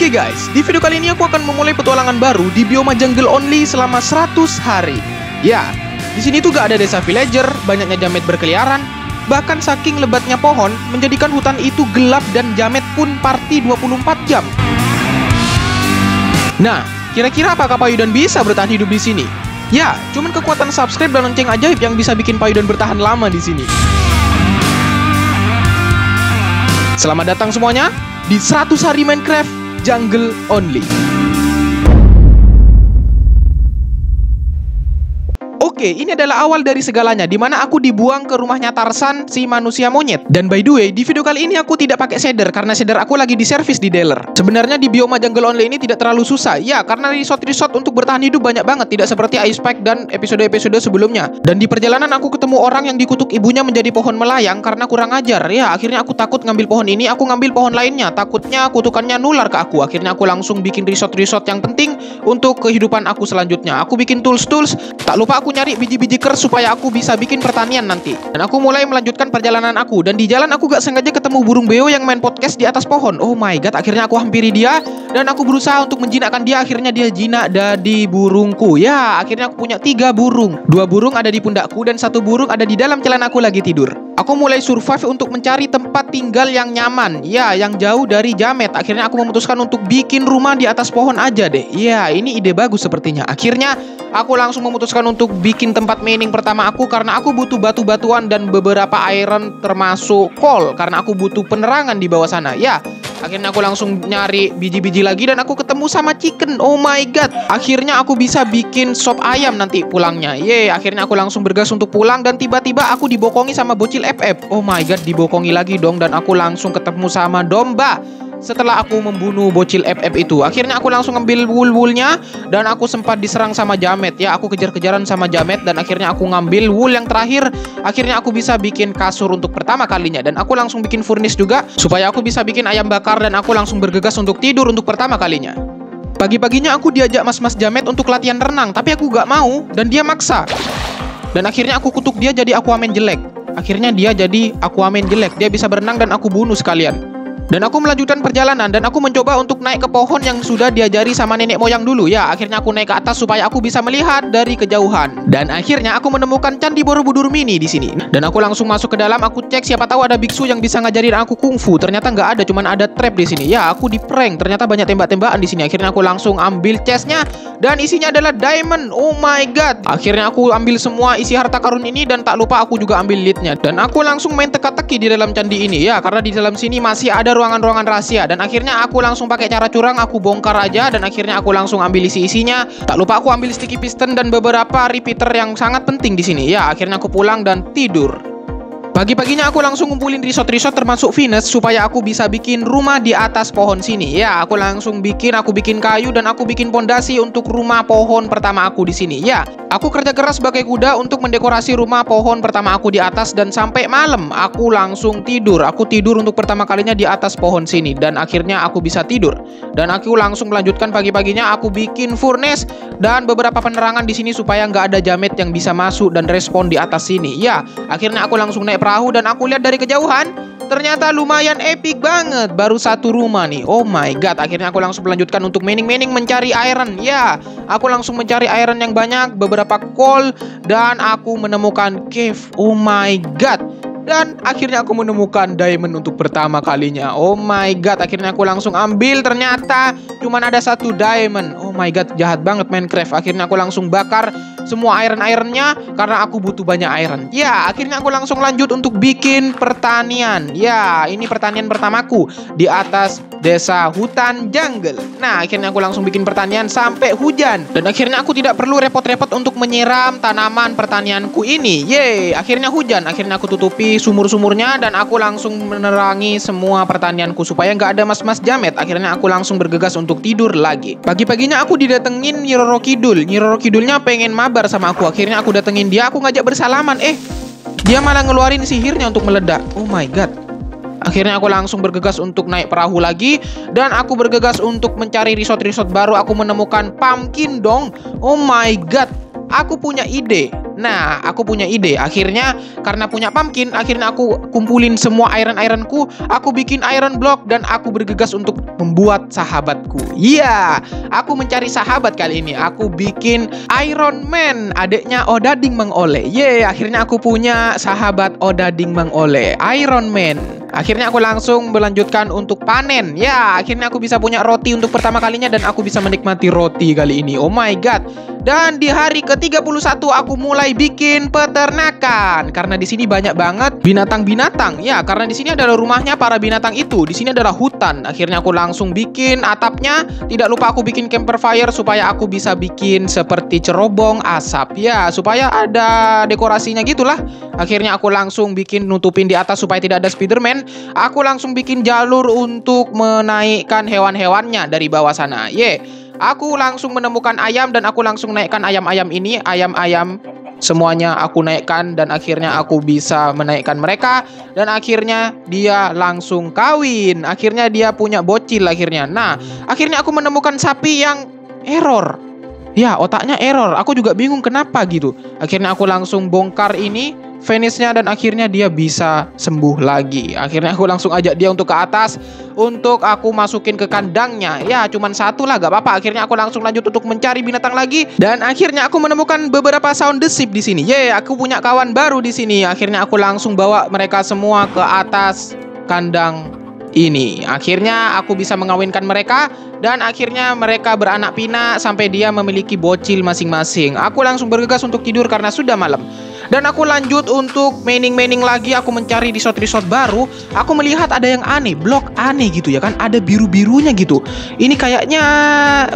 Oke guys, di video kali ini aku akan memulai petualangan baru di bioma jungle only selama 100 hari. Ya, di sini tuh gak ada desa villager, banyaknya jamet berkeliaran, bahkan saking lebatnya pohon menjadikan hutan itu gelap dan jamet pun party 24 jam. Nah, kira-kira apakah Payudon bisa bertahan hidup di sini? Ya, cuman kekuatan subscribe dan lonceng ajaib yang bisa bikin Payudon bertahan lama di sini. Selamat datang semuanya di 100 hari Minecraft Jungle Only. Oke, ini adalah awal dari segalanya, dimana aku dibuang ke rumahnya Tarzan, si manusia monyet. Dan by the way, di video kali ini aku tidak pakai shader, karena shader aku lagi di servis di dealer. Sebenarnya di bioma Jungle Only ini tidak terlalu susah, ya, karena resort-resort untuk bertahan hidup banyak banget, tidak seperti Ice Pack dan episode-episode sebelumnya. Dan di perjalanan aku ketemu orang yang dikutuk ibunya menjadi pohon melayang karena kurang ajar. Ya, akhirnya aku takut ngambil pohon ini, aku ngambil pohon lainnya. Takutnya kutukannya nular ke aku. Akhirnya aku langsung bikin resort-resort yang penting untuk kehidupan aku selanjutnya. Aku bikin tools-tools, tak lupa aku nyari biji-biji kers supaya aku bisa bikin pertanian nanti. Dan aku mulai melanjutkan perjalanan aku. Dan di jalan aku gak sengaja ketemu burung beo yang main podcast di atas pohon. Oh my god, akhirnya aku hampiri dia dan aku berusaha untuk menjinakkan dia. Akhirnya dia jinak dari burungku. Ya, akhirnya aku punya 3 burung. 2 burung ada di pundakku dan 1 burung ada di dalam celanaku lagi tidur. Aku mulai survive untuk mencari tempat tinggal yang nyaman. Ya, yang jauh dari jamet. Akhirnya aku memutuskan untuk bikin rumah di atas pohon aja deh. Ya, ini ide bagus sepertinya. Akhirnya aku langsung memutuskan untuk bikin tempat mining pertama aku, karena aku butuh batu-batuan dan beberapa iron termasuk coal, karena aku butuh penerangan di bawah sana. Ya, akhirnya aku langsung nyari biji-biji lagi dan aku ketemu sama chicken. Oh my god, akhirnya aku bisa bikin sop ayam nanti pulangnya. Yeay, akhirnya aku langsung bergas untuk pulang dan tiba-tiba aku dibokongi sama bocil FF. Oh my god, dibokongi lagi dong, dan aku langsung ketemu sama domba. Setelah aku membunuh bocil FF itu, akhirnya aku langsung ngambil wool-woolnya dan aku sempat diserang sama jamet. Ya, aku kejar-kejaran sama jamet dan akhirnya aku ngambil wool yang terakhir. Akhirnya aku bisa bikin kasur untuk pertama kalinya dan aku langsung bikin furnace juga supaya aku bisa bikin ayam bakar dan aku langsung bergegas untuk tidur untuk pertama kalinya. Pagi-paginya aku diajak mas-mas jamet untuk latihan renang, tapi aku gak mau dan dia maksa. Dan akhirnya aku kutuk dia jadi Aquaman jelek. Akhirnya dia jadi Aquaman jelek, dia bisa berenang dan aku bunuh sekalian. Dan aku melanjutkan perjalanan dan aku mencoba untuk naik ke pohon yang sudah diajari sama nenek moyang dulu. Ya, akhirnya aku naik ke atas supaya aku bisa melihat dari kejauhan. Dan akhirnya aku menemukan Candi Borobudur mini di sini. Dan aku langsung masuk ke dalam, aku cek siapa tahu ada biksu yang bisa ngajarin aku kungfu. Ternyata nggak ada, cuman ada trap di sini. Ya, aku di prank. Ternyata banyak tembak-tembakan di sini. Akhirnya aku langsung ambil chestnya dan isinya adalah diamond. Oh my god. Akhirnya aku ambil semua isi harta karun ini dan tak lupa aku juga ambil leadnya. Dan aku langsung main teka-teki di dalam candi ini. Ya, karena di dalam sini masih ada ruangan-ruangan rahasia. Dan akhirnya aku langsung pakai cara curang, aku bongkar aja dan akhirnya aku langsung ambil isi-isinya. Tak lupa aku ambil sticky piston dan beberapa repeater yang sangat penting di sini. Ya, akhirnya aku pulang dan tidur. Pagi-paginya aku langsung ngumpulin resort-resort termasuk Venus supaya aku bisa bikin rumah di atas pohon sini. Ya, aku langsung aku bikin kayu dan aku bikin pondasi untuk rumah pohon pertama aku di sini. Ya, aku kerja keras sebagai kuda untuk mendekorasi rumah pohon pertama aku di atas dan sampai malam aku langsung tidur. Aku tidur untuk pertama kalinya di atas pohon sini dan akhirnya aku bisa tidur. Dan aku langsung melanjutkan pagi-paginya aku bikin furnace dan beberapa penerangan di sini supaya nggak ada jamet yang bisa masuk dan respon di atas sini. Ya, akhirnya aku langsung naik perahu dan aku lihat dari kejauhan ternyata lumayan epic banget, baru 1 rumah nih. Oh my god, akhirnya aku langsung melanjutkan untuk mining mencari iron. Ya, aku langsung mencari iron yang banyak, beberapa coal dan aku menemukan cave. Oh my god. Dan akhirnya aku menemukan diamond untuk pertama kalinya. Oh my god, akhirnya aku langsung ambil, ternyata cuman ada 1 diamond. Oh my god, jahat banget Minecraft. Akhirnya aku langsung bakar semua iron-ironnya karena aku butuh banyak iron. Ya, akhirnya aku langsung lanjut untuk bikin pertanian. Ya, ini pertanian pertamaku di atas desa hutan jungle. Nah, akhirnya aku langsung bikin pertanian sampai hujan. Dan akhirnya aku tidak perlu repot-repot untuk menyiram tanaman pertanianku ini. Yeay, akhirnya hujan. Akhirnya aku tutupi sumur-sumurnya dan aku langsung menerangi semua pertanianku supaya nggak ada mas-mas jamet. Akhirnya aku langsung bergegas untuk tidur lagi. Pagi-paginya aku didatengin Nyi Roro Kidul. Nyi Roro Kidulnya pengen mabar sama aku. Akhirnya aku datengin dia, aku ngajak bersalaman. Dia malah ngeluarin sihirnya untuk meledak. Oh my god. Akhirnya aku langsung bergegas untuk naik perahu lagi dan aku bergegas untuk mencari resort-resort baru. Aku menemukan pumpkin dong. Oh my god, aku punya ide. Nah, aku punya ide. Akhirnya karena punya pumpkin, akhirnya aku kumpulin semua ironku, aku bikin iron block dan aku bergegas untuk membuat sahabatku. Iya, aku mencari sahabat kali ini. Aku bikin Iron Man, adiknya Odading Mang Ole. Yeay, akhirnya aku punya sahabat Odading Mang Ole, Iron Man. Akhirnya aku langsung melanjutkan untuk panen. Ya, akhirnya aku bisa punya roti untuk pertama kalinya dan aku bisa menikmati roti kali ini. Oh my god. Dan di hari ke-31 aku mulai bikin peternakan karena di sini banyak banget binatang-binatang. Ya, karena di sini adalah rumahnya para binatang itu. Di sini adalah hutan. Akhirnya aku langsung bikin atapnya. Tidak lupa aku bikin campfire supaya aku bisa bikin seperti cerobong asap. Ya, supaya ada dekorasinya gitulah. Akhirnya aku langsung bikin nutupin di atas supaya tidak ada Spiderman. Aku langsung bikin jalur untuk menaikkan hewan-hewannya dari bawah sana. Aku langsung menemukan ayam dan aku langsung naikkan ayam-ayam ini. Ayam-ayam semuanya aku naikkan dan akhirnya aku bisa menaikkan mereka. Dan akhirnya dia langsung kawin. Akhirnya dia punya bocil akhirnya. Nah, akhirnya aku menemukan sapi yang error. Ya, otaknya error. Aku juga bingung kenapa gitu. Akhirnya aku langsung bongkar ini Venice-nya dan akhirnya dia bisa sembuh lagi. Akhirnya aku langsung ajak dia untuk ke atas untuk aku masukin ke kandangnya. Ya, cuman satu lah, gak apa-apa. Akhirnya aku langsung lanjut untuk mencari binatang lagi dan akhirnya aku menemukan beberapa sound the sheep di sini. Aku punya kawan baru di sini. Akhirnya aku langsung bawa mereka semua ke atas kandang ini. Akhirnya aku bisa mengawinkan mereka dan akhirnya mereka beranak pinak sampai dia memiliki bocil masing-masing. Aku langsung bergegas untuk tidur karena sudah malam. Dan aku lanjut untuk mining lagi. Aku mencari resort baru. Aku melihat ada yang aneh, blok aneh gitu ya kan, ada biru-birunya gitu. Ini kayaknya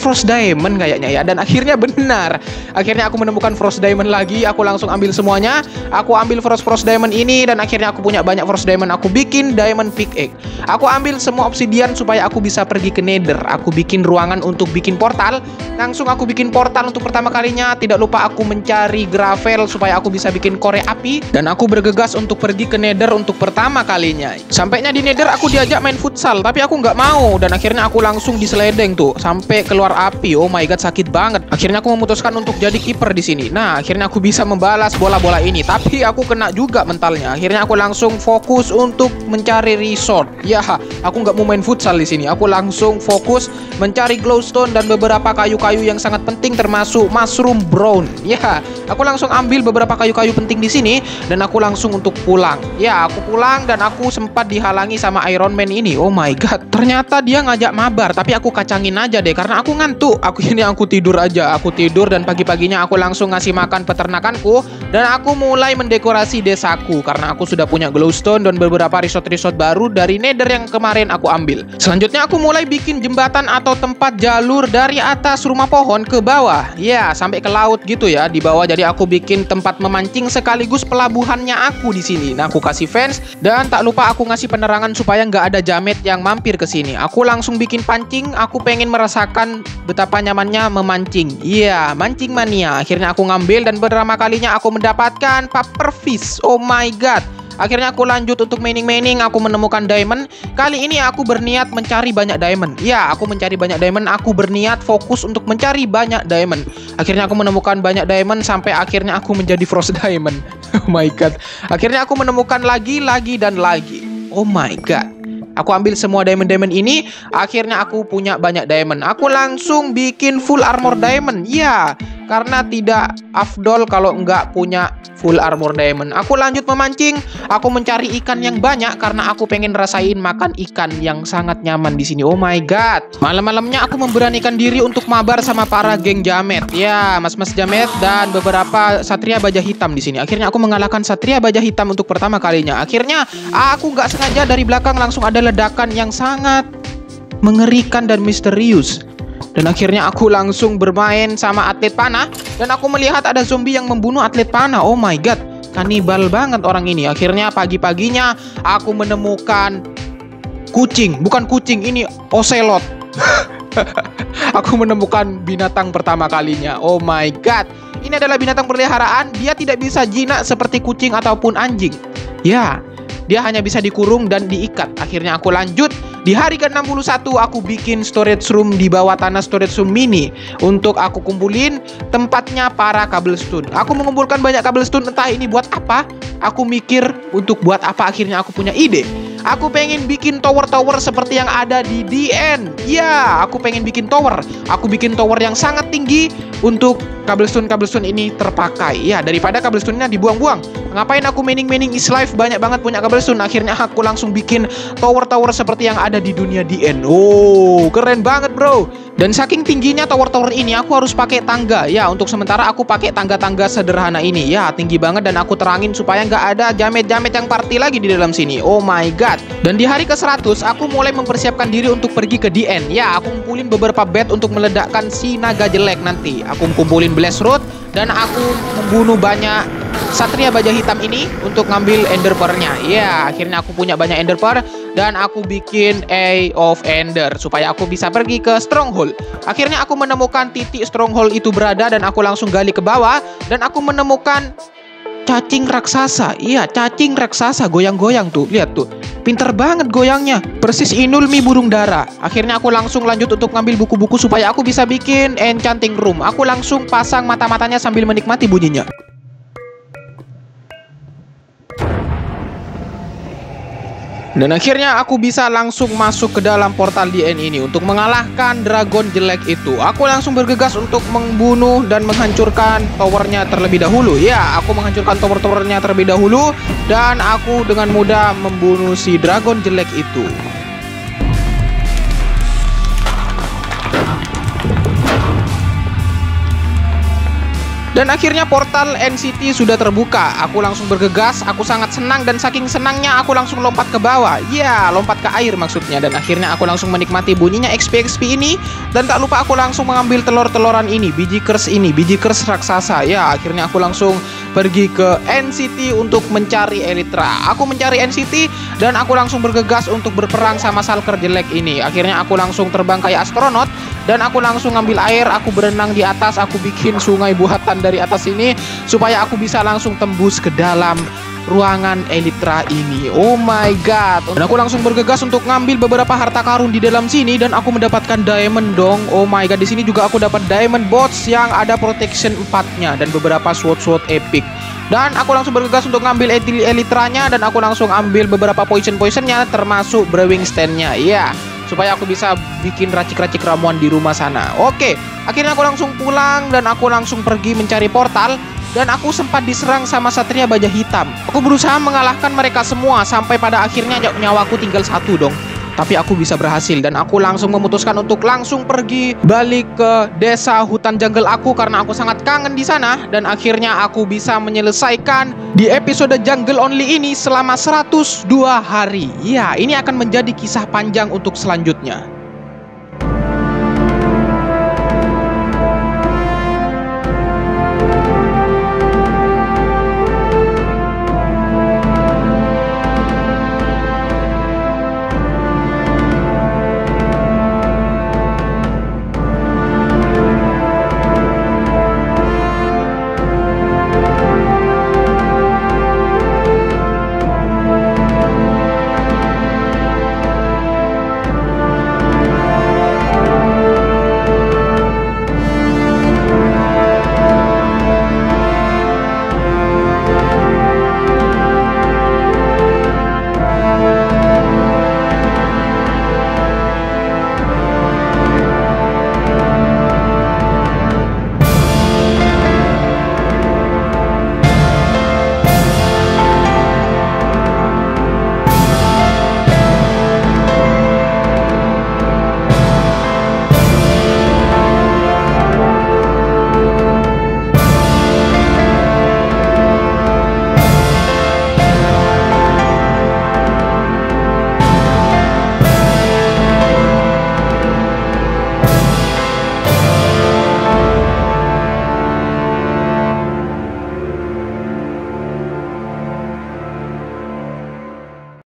Frost Diamond kayaknya ya. Dan akhirnya benar. Akhirnya aku menemukan Frost Diamond lagi. Aku langsung ambil semuanya. Aku ambil Frost Diamond ini dan akhirnya aku punya banyak Frost Diamond. Aku bikin Diamond Pickaxe. Aku ambil semua obsidian supaya aku bisa pergi ke Nether. Aku bikin ruangan untuk bikin portal. Langsung aku bikin portal untuk pertama kalinya. Tidak lupa aku mencari gravel supaya aku bisa bikin korek api dan aku bergegas untuk pergi ke Nether untuk pertama kalinya. Sampainya di Nether aku diajak main futsal tapi aku nggak mau dan akhirnya aku langsung diseledeng tuh sampai keluar api. Oh my god, sakit banget. Akhirnya aku memutuskan untuk jadi kiper di sini. Nah, akhirnya aku bisa membalas bola-bola ini tapi aku kena juga mentalnya. Akhirnya aku langsung fokus untuk mencari resort. Ya, aku nggak mau main futsal di sini. Aku langsung fokus mencari glowstone dan beberapa kayu-kayu yang sangat penting termasuk mushroom brown. Ya, aku langsung ambil beberapa kayu-kayu penting di sini dan aku langsung untuk pulang. Ya, aku pulang dan aku sempat dihalangi sama Iron Man ini. Oh my god, ternyata dia ngajak mabar tapi aku kacangin aja deh karena aku ngantuk. Aku tidur aja. Aku tidur dan pagi-paginya aku langsung ngasih makan peternakanku dan aku mulai mendekorasi desaku karena aku sudah punya glowstone dan beberapa resort baru dari Nether yang kemarin aku ambil. Selanjutnya aku mulai bikin jembatan atau tempat jalur dari atas rumah pohon ke bawah. Ya, sampai ke laut gitu ya di bawah. Jadi aku bikin tempat memancing sekaligus pelabuhannya aku di sini. Nah, aku kasih fence dan tak lupa aku ngasih penerangan supaya nggak ada jamet yang mampir ke sini. Aku langsung bikin pancing. Aku pengen merasakan betapa nyamannya memancing. Iya, mancing mania. Akhirnya aku ngambil dan pertama kalinya aku mendapatkan pufferfish. Oh my god. Akhirnya aku lanjut untuk mining. Aku menemukan diamond. Kali ini aku berniat mencari banyak diamond. Ya, aku mencari banyak diamond. Aku berniat fokus untuk mencari banyak diamond. Akhirnya aku menemukan banyak diamond sampai akhirnya aku menjadi Frost Diamond. Oh my god. Akhirnya aku menemukan lagi dan lagi. Oh my god. Aku ambil semua diamond ini. Akhirnya aku punya banyak diamond. Aku langsung bikin full armor diamond. Ya, karena tidak afdol kalau nggak punya full armor diamond. Aku lanjut memancing. Aku mencari ikan yang banyak karena aku pengen rasain makan ikan yang sangat nyaman di sini. Oh my god. Malam-malamnya aku memberanikan diri untuk mabar sama para geng jamet. Ya, mas-mas jamet dan beberapa satria baja hitam di sini. Akhirnya aku mengalahkan satria baja hitam untuk pertama kalinya. Akhirnya aku nggak sengaja dari belakang langsung ada ledakan yang sangat mengerikan dan misterius. Dan akhirnya aku langsung bermain sama atlet panah. Dan aku melihat ada zombie yang membunuh atlet panah. Oh my god, kanibal banget orang ini. Akhirnya pagi-paginya aku menemukan kucing. Bukan kucing, ini ocelot. Aku menemukan binatang pertama kalinya. Oh my god, ini adalah binatang peliharaan. Dia tidak bisa jinak seperti kucing ataupun anjing. Ya, dia hanya bisa dikurung dan diikat. Akhirnya aku lanjut Di hari ke-61 aku bikin storage room di bawah tanah, storage room mini, untuk aku kumpulin tempatnya para cobblestone. Aku mengumpulkan banyak cobblestone, entah ini buat apa. Aku mikir untuk buat apa, akhirnya aku punya ide. Aku pengen bikin tower-tower seperti yang ada di DN. Ya, aku pengen bikin tower. Aku bikin tower yang sangat tinggi untuk cobblestone ini terpakai. Ya, daripada cobblestone-nya dibuang-buang. Ngapain aku mining is life, banyak banget punya cobblestone. Akhirnya aku langsung bikin tower-tower seperti yang ada di dunia DN. Oh, keren banget, bro. Dan saking tingginya tower-tower ini, aku harus pakai tangga. Ya, untuk sementara aku pakai tangga-tangga sederhana ini. Ya, tinggi banget, dan aku terangin supaya nggak ada jamet-jamet yang party lagi di dalam sini. Oh my god. Dan di hari ke-100 aku mulai mempersiapkan diri untuk pergi ke DN. Ya, aku kumpulin beberapa bed untuk meledakkan si naga jelek nanti. Aku kumpulin blast root dan aku membunuh banyak Satria Baja Hitam ini untuk ngambil ender pearl-nya. Ya, akhirnya aku punya banyak ender pearl dan aku bikin Eye of Ender supaya aku bisa pergi ke stronghold. Akhirnya aku menemukan titik stronghold itu berada dan aku langsung gali ke bawah dan aku menemukan cacing raksasa. Iya, cacing raksasa goyang-goyang tuh. Lihat tuh. Pinter banget goyangnya. Persis Inulmi burung dara. Akhirnya aku langsung lanjut untuk ngambil buku-buku supaya aku bisa bikin enchanting room. Aku langsung pasang mata-matanya sambil menikmati bunyinya. Dan akhirnya aku bisa langsung masuk ke dalam portal DN ini untuk mengalahkan dragon jelek itu. Aku langsung bergegas untuk membunuh dan menghancurkan towernya terlebih dahulu. Ya, aku menghancurkan tower-towernya terlebih dahulu dan aku dengan mudah membunuh si dragon jelek itu. Dan akhirnya portal NCT sudah terbuka. Aku langsung bergegas, aku sangat senang dan saking senangnya aku langsung lompat ke bawah. Ya, lompat ke air maksudnya. Dan akhirnya aku langsung menikmati bunyinya XP ini. Dan tak lupa aku langsung mengambil telur-teloran ini, biji kers raksasa. Ya, akhirnya aku langsung pergi ke NCT untuk mencari Elytra. Aku mencari NCT dan aku langsung bergegas untuk berperang sama Shulker jelek ini. Akhirnya aku langsung terbang kayak astronot dan aku langsung ngambil air, aku berenang di atas, aku bikin sungai buatan dari atas ini supaya aku bisa langsung tembus ke dalam ruangan Elytra ini. Oh my god. Dan aku langsung bergegas untuk ngambil beberapa harta karun di dalam sini dan aku mendapatkan diamond dong. Oh my god, di sini juga aku dapat diamond bots yang ada protection 4-nya dan beberapa sword epic. Dan aku langsung bergegas untuk ngambil Elytranya dan aku langsung ambil beberapa poisonnya termasuk brewing stand-nya. Ya, supaya aku bisa bikin racik-racik ramuan di rumah sana. Oke, akhirnya aku langsung pulang dan aku langsung pergi mencari portal. Dan aku sempat diserang sama Satria Baja Hitam. Aku berusaha mengalahkan mereka semua sampai pada akhirnya nyawaku tinggal 1 dong. Tapi aku bisa berhasil dan aku langsung memutuskan untuk langsung pergi balik ke desa hutan jungle aku karena aku sangat kangen di sana. Dan akhirnya aku bisa menyelesaikan di episode jungle only ini selama 102 hari. Ya, ini akan menjadi kisah panjang untuk selanjutnya.